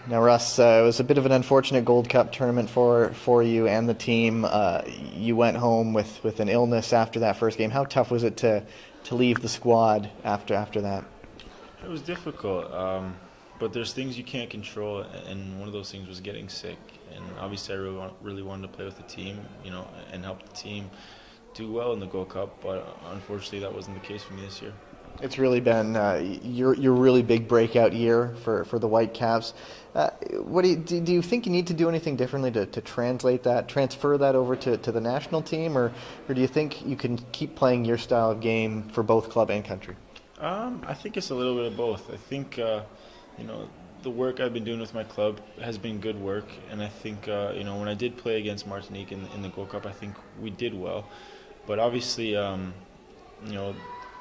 Now, Russ, it was a bit of an unfortunate Gold Cup tournament for you and the team. You went home with an illness after that first game. How tough was it to leave the squad after that? It was difficult, but there's things you can't control, and one of those things was getting sick. And obviously, I really wanted to play with the team, and help the team do well in the Gold Cup. But unfortunately, that wasn't the case for me this year. It's really been your really big breakout year for the Whitecaps. What do you think you need to do anything differently to transfer that over to the national team, or do you think you can keep playing your style of game for both club and country? I think it's a little bit of both. I think the work I've been doing with my club has been good work, and I think when I did play against Martinique in the Gold Cup, I think we did well. But obviously,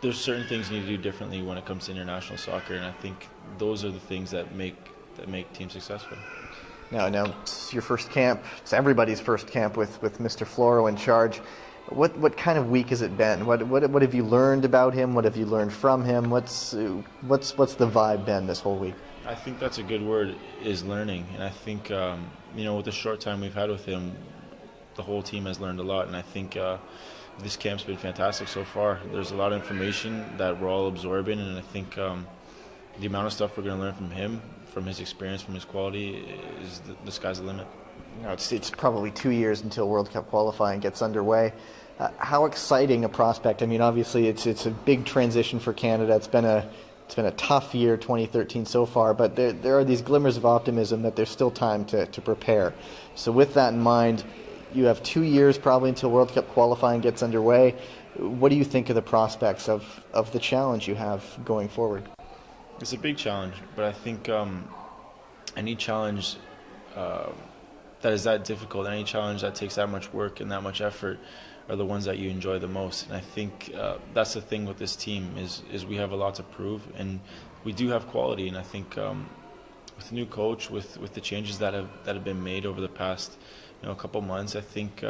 there's certain things you need to do differently when it comes to international soccer, and I think those are the things that make teams successful. Now it's your first camp. It's everybody's first camp with Mr. Floro in charge. What kind of week has it been? What have you learned about him? What have you learned from him? What's the vibe been this whole week? I think that's a good word, is learning, and I think with the short time we've had with him, the whole team has learned a lot, and I think this camp's been fantastic so far. There's a lot of information that we're all absorbing, and I think the amount of stuff we're going to learn from him, from his experience, from his quality, is the sky's the limit. It's probably 2 years until World Cup qualifying gets underway. How exciting a prospect! I mean, obviously it's a big transition for Canada. It's been a tough year, 2013 so far, but there are these glimmers of optimism that there's still time to prepare. So with that in mind, you have 2 years probably until World Cup qualifying gets underway. What do you think of the prospects of the challenge you have going forward? It's a big challenge, but I think any challenge that is that difficult, any challenge that takes that much work and that much effort are the ones that you enjoy the most. And I think that's the thing with this team is we have a lot to prove, and we do have quality. And I think with the new coach, with the changes that have been made over the past couple months, I think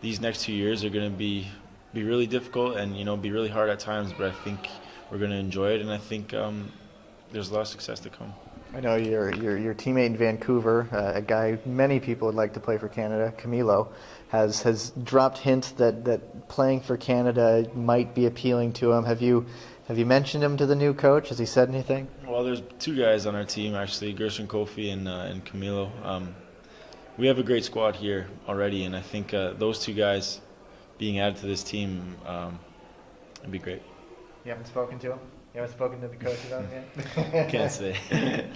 these next 2 years are going to be really difficult and be really hard at times. But I think we're going to enjoy it, and I think there's a lot of success to come. I know your teammate in Vancouver, a guy many people would like to play for Canada, Camilo, has dropped hints that playing for Canada might be appealing to him. Have you mentioned him to the new coach? Has he said anything? Well, there's two guys on our team actually, Gershon Kofi and Camilo. We have a great squad here already, and I think those two guys being added to this team would be great. You haven't spoken to him? You haven't spoken to the coach about him yet? Can't say.